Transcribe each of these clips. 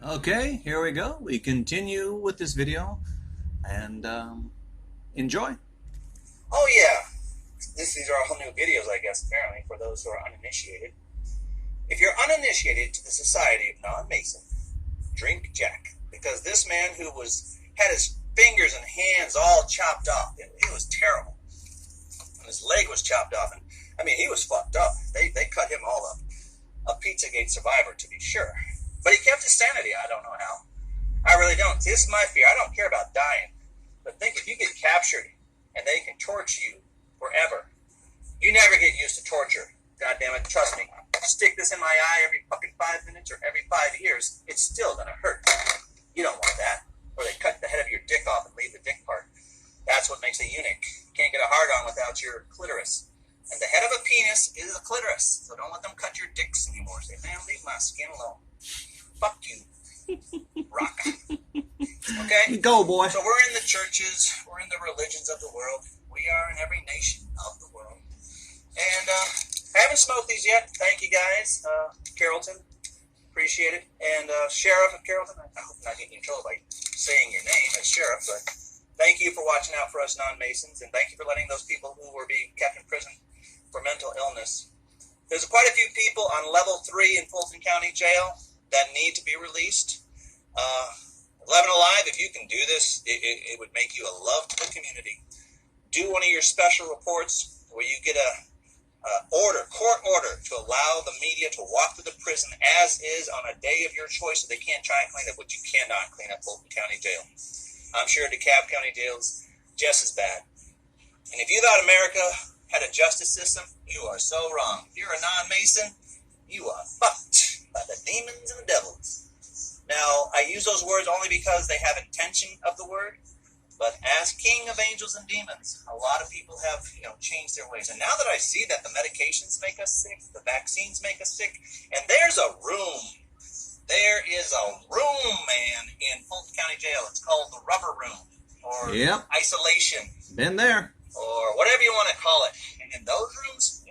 Okay, here we go. We continue with this video and enjoy. Oh yeah, these are all new videos, I guess, apparently, for those who are uninitiated. If you're uninitiated to the Society of Non-Mason, drink Jack, because this man who had his fingers and hands all chopped off, it was terrible. And his leg was chopped off, and I mean, he was fucked up. They cut him all up. A Pizzagate survivor, to be sure. But he kept his sanity. I don't know how. I really don't. This is my fear. I don't care about dying. But think, if you get captured and they can torture you forever, you never get used to torture. God damn it. Trust me. Stick this in my eye every fucking 5 minutes or every 5 years, it's still going to hurt. You don't want that. Or they cut the head of your dick off and leave the dick part. That's what makes a eunuch. You can't get a hard-on without your clitoris. And the head of a penis is a clitoris. So don't let them cut your dicks anymore. Say, man, leave my skin alone. Fuck you. Rock. Okay? Go, boy. So we're in the churches. We're in the religions of the world. We are in every nation of the world. And I haven't smoked these yet. Thank you, guys. Carrollton. Appreciate it. And Sheriff of Carrollton. I hope I'm not getting in trouble by saying your name as Sheriff, but thank you for watching out for us non-Masons, and thank you for letting those people who were being kept in prison for mental illness. There's quite a few people on level 3 in Fulton County Jail that need to be released. 11 Alive, if you can do this, it would make you a love to the community. Do one of your special reports where you get a court order to allow the media to walk through the prison as is on a day of your choice, so they can't try and clean up what you cannot clean up Fulton County Jail. I'm sure DeKalb County Jail's just as bad. And if you thought America had a justice system, you are so wrong. If you're a non-Mason, you are fucked by the demons and the devils. Now, I use those words only because they have intention of the word, but as king of angels and demons, a lot of people have, changed their ways. And now that I see that the medications make us sick, the vaccines make us sick, and there is a room, man, in Fulton County Jail. It's called the rubber room, or isolation. Been there. Or whatever you want to call it. And in those rooms,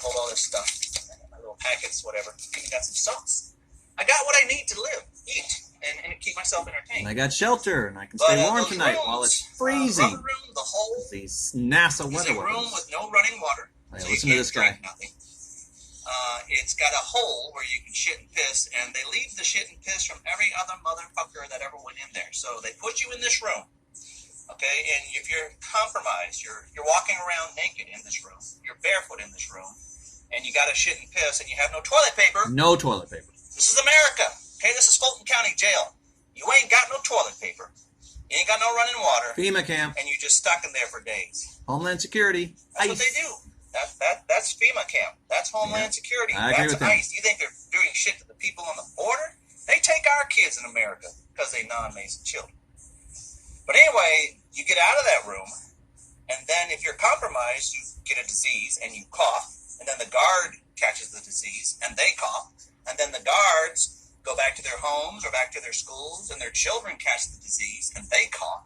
hold all this stuff. My little packets, whatever. Even got some sauce. I got what I need to live, eat, and keep myself entertained. And I got shelter, and I can stay warm tonight while it's freezing. Rubber room, the hole. These NASA weather weapons. It's a room with no running water. Hey, so listen to this guy. Nothing. It's got a hole where you can shit and piss, and they leave the shit and piss from every other motherfucker that ever went in there. So they put you in this room, okay? And if you're compromised, you're walking around naked in this room, you're barefoot in this room, and you got to shit and piss, and you have no toilet paper. No toilet paper. This is America, okay? This is Fulton County Jail. You ain't got no toilet paper. You ain't got no running water. FEMA camp. And you're just stuck in there for days. Homeland Security. That's what they do. That's FEMA camp. That's Homeland Security. I agree with ICE. You think they're doing shit to the people on the border? They take our kids in America because they non-Mason children. But anyway, you get out of that room, and then if you're compromised, you get a disease and you cough, and then the guard catches the disease and they cough, and then the guards go back to their homes or back to their schools, and their children catch the disease and they cough,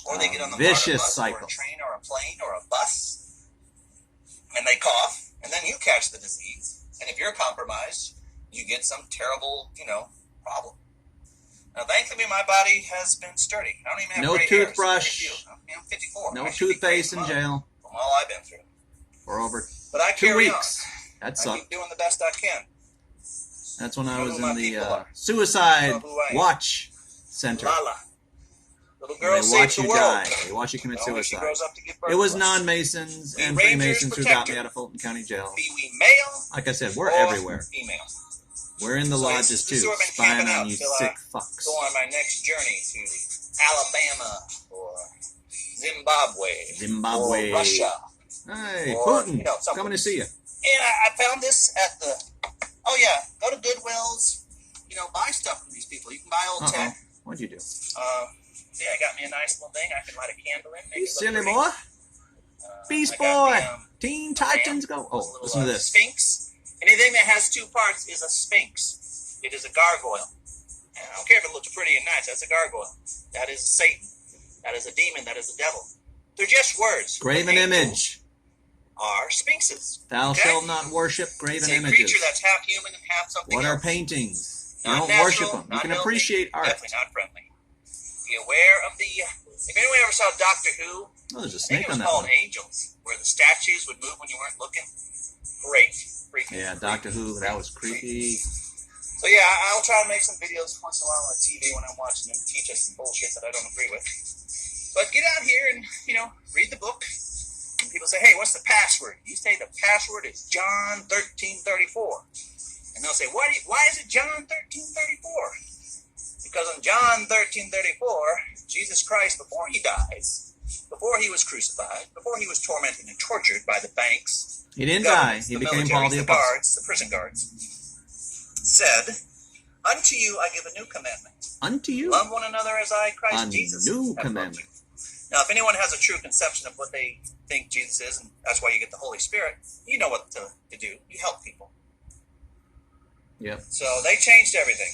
or they get on the vicious bus cycle. or a train or a plane or a bus, and they cough, and then you catch the disease. And if you're compromised, you get some terrible, problem. Now, thankfully, my body has been sturdy. I don't even have no gray toothbrush. Hair, so I'm 54. No toothpaste in jail. From all I've been through. For over but I 2 carry weeks. On. That sucked. I keep doing the best I can. That's when I was in the suicide watch center. Lala. Little girl they watch saves you the world. die. They watch you commit suicide. It It was non-Masons and Freemasons who got me out of Fulton County Jail. Be we male? Like I said, we're everywhere. Female. We're in the lodges too, spying on you sick fucks. Go on my next journey to Alabama or Zimbabwe. Or Russia. Hey, or, Putin, coming to see you. And I found this at the, go to Goodwill's, buy stuff from these people. You can buy old tech. What'd you do? See, I got me a nice little thing. I can light a candle in. You silly boy. Beast boy. Teen Titans go. Oh, listen to this. Sphinx. Anything that has 2 parts is a sphinx. It is a gargoyle. And I don't care if it looks pretty and nice. That's a gargoyle. That is Satan. That is a demon. That is a devil. They're just words. Graven image. Are sphinxes. Thou shalt not worship graven images. It's a creature that's half human and half something What else. are paintings? You Not don't worship natural, them. You not can healthy, appreciate art. definitely not friendly. Be aware of the. If anyone ever saw Doctor Who, Oh, there's a I think snake it on was that called one. Angels, where the statues would move when you weren't looking. Great. Freaky. Yeah, Doctor Who. That was creepy. So yeah, I'll try to make some videos once in a while on TV when I'm watching them teach us some bullshit that I don't agree with. But get out here and, read the book. And people say, hey, what's the password? You say the password is John 13:34. And they'll say, why is it John 13:34? Because in John 13:34, Jesus Christ, before he dies, before he was crucified, before he was tormented and tortured by the banks, He didn't die. He became Paul the Apostle. guards, the prison guards, said, unto you I give a new commandment. Unto you. Love one another as I, Christ Jesus, new have loved commandment. you. Now, if anyone has a true conception of what they think Jesus is, and that's why you get the Holy Spirit, you know what to do. You help people. Yep. So they changed everything.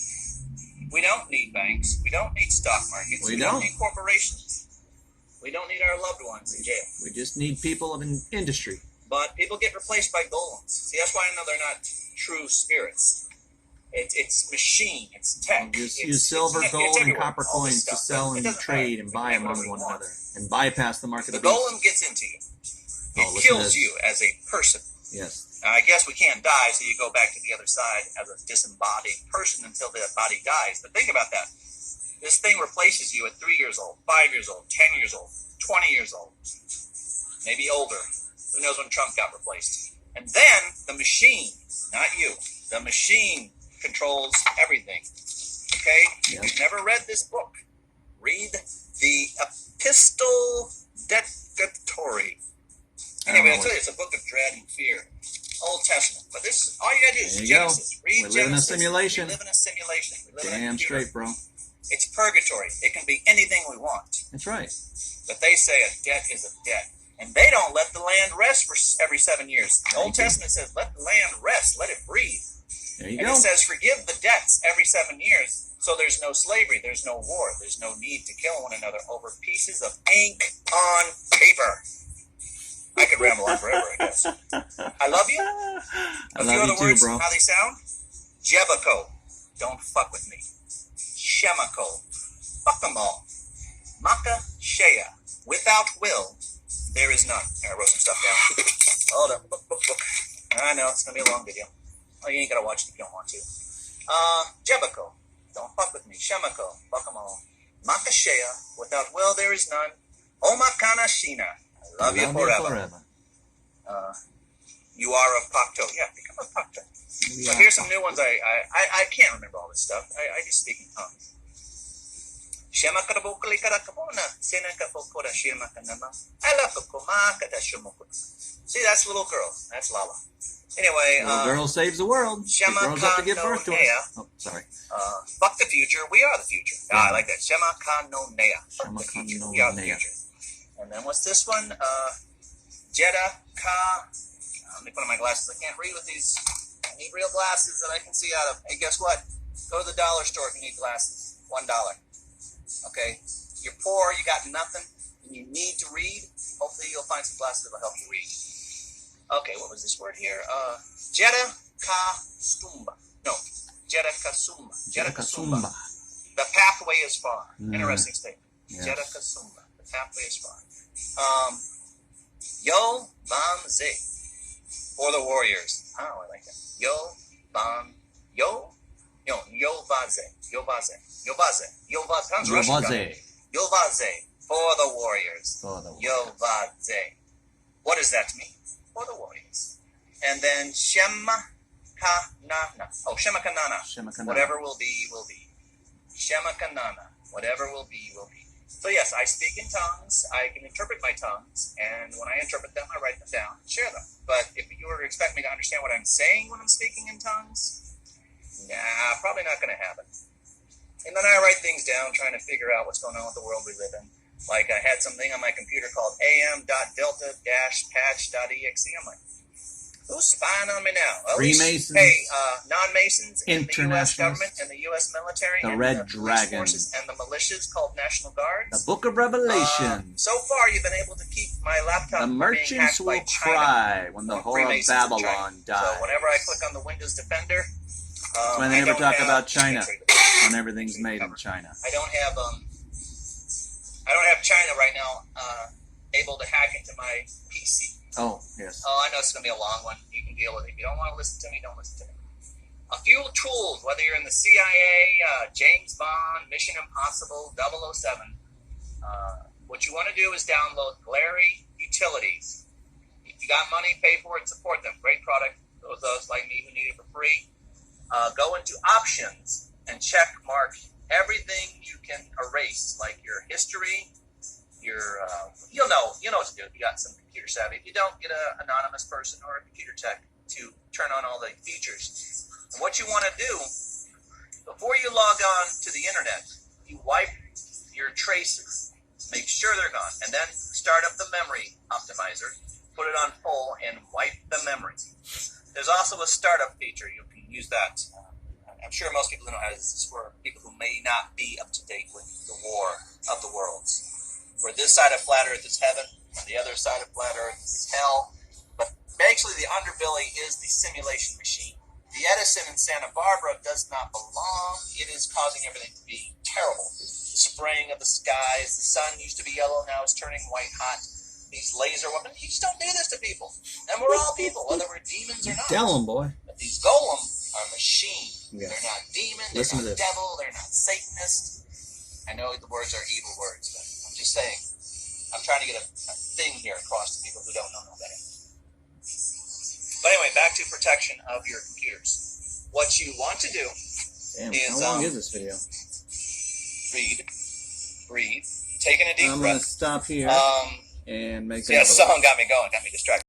We don't need banks. We don't need stock markets. We don't don't. need corporations. We don't need our loved ones in jail. We just need people of an industry. But people get replaced by golems. See, that's why I know they're not true spirits. It's machine. It's tech. Just use silver, gold, and copper coins to sell and trade and buy among one another and bypass the market The of beasts. golem gets into you. Oh, It kills you as a person. Yes. Now, I guess we can't die, so you go back to the other side as a disembodied person until the body dies. But think about that. This thing replaces you at 3 years old, 5 years old, 10 years old, 20 years old, maybe older. Who knows when Trump got replaced? And then the machine, not you, the machine controls everything. Okay? Yep. If you've never read this book, read the Epistle Dedicatory. Anyway, I tell you, it's a book of dread and fear. Old Testament. But this, all you gotta do is There you go. Genesis. Read We Genesis. live in a simulation. We live in a simulation. We live in a Damn computer. straight, bro. It's purgatory. It can be anything we want. That's right. But they say a debt is a debt. And they don't let the land rest for every 7 years. The Old Testament says, let the land rest, let it breathe. There you And go. it says, forgive the debts every 7 years. So there's no slavery, there's no war, there's no need to kill one another over pieces of ink on paper. I could ramble on forever, I guess. I love you. I A few love other you too, words, bro. how they sound? Jebako, don't fuck with me. Shemako, fuck them all. Maka Shea, without will, there is none. I wrote some stuff down. Hold up. Book. I know, it's going to be a long video. Oh, you ain't got to watch it if you don't want to. Jebako, don't fuck with me. Shemako, fuck them all. Maka Shea, without will, there is none. Omakana Shina, I love you forever. You are of Pacto. Yeah, become a Pacto. So here's some new ones. I can't remember all this stuff. I just speak in tongues. Shema karabokali karakabona, senaka fokora shirma kanama, alakokoma katashumokuna. See, that's little girl. That's Lala. Anyway, Little girl saves the world. She Shema grows up to give birth to us. Kanonea. Oh, sorry. Fuck the future. We are the future. I like that. Shema Kanonea. Fuck the Shema future. We are the Kanonea. future. And then what's this one? Jeddah Ka. Let me put on my glasses. I can't read with these. I need real glasses that I can see out of. Hey, guess what? Go to the dollar store if you need glasses. $1. Okay? You're poor, you got nothing, and you need to read. Hopefully you'll find some glasses that will help you read. Okay, what was this word here? Jeddah Kasumba. No, Jeddah Kasumba. Jeddah Kasumba. The pathway is far. Interesting statement. Yes. Jeddah Kasumba. The pathway is far. Yo Bam Ze. For the warriors. Oh, I like that. Yo Bam. Yo Vaze. Yo Vaze. Yo Vaze. Yo Vaze. Sounds Russian. Yovaze. Yo Vaze. For the warriors. For the Yo Vaze. What does that mean? For the warriors. And then Shema Kanana. Oh, Shema Kanana. Shema Kanana. Whatever will be, will be. Shema Kanana. Whatever will be, will be. So yes, I speak in tongues. I can interpret my tongues. And when I interpret them, I write them down and share them. But if you were to expect me to understand what I'm saying when I'm speaking in tongues, nah, probably not going to happen. And then I write things down, trying to figure out what's going on with the world we live in. Like I had something on my computer called am.delta-patch.exe. I'm like, who's spying on me now? Well, Freemasons. Hey, non-Masons in the U.S. Internationalists. government and the U.S. military The and Red the police Dragon. forces and the militias called National Guards. The Book of Revelation. So far, you've been able to keep my laptop The from being merchants hacked by will China. cry when the or whore of Freemasons in China. Babylon dies. So whenever I click on the Windows Defender, That's why they never talk about China when everything's made in China. I don't have China right now able to hack into my PC. Oh, yes. Oh, I know it's going to be a long one. You can deal with it. If you don't want to listen to me, don't listen to me. A few tools, whether you're in the CIA, James Bond, Mission Impossible, 007, what you want to do is download Glary Utilities. If you got money, pay for it, support them. Great product. Those like me who need it for free. Go into options and check mark everything you can erase, like your history, your you'll know what to do if you got some computer savvy. If you don't, get an anonymous person or a computer tech to turn on all the features. And what you want to do before you log on to the internet, you wipe your traces, make sure they're gone, and then start up the memory optimizer, put it on full, and wipe the memory. There's also a startup feature. You can use that. I'm sure most people know how this is for people who may not be up to date with the war of the worlds. Where this side of flat Earth is heaven, and the other side of flat Earth is hell. But basically, the underbelly is the simulation machine. The Edison in Santa Barbara does not belong. It is causing everything to be terrible. The spraying of the skies, the sun used to be yellow, now it's turning white hot. These laser weapons, you just don't do this to people. And we're all people, whether we're demons or not. Tell them, boy. But these golems are machines. Yeah. They're not demons, Listen they're to not this. devil, they're not Satanist. I know the words are evil words, but I'm just saying. I'm trying to get a thing here across to people who don't know no better. But anyway, back to protection of your computers. What you want to do Damn, is how long is this video? read, breathe, taking a deep I'm going to breath. stop here and make Yeah, another one. song got me going, got me distracted.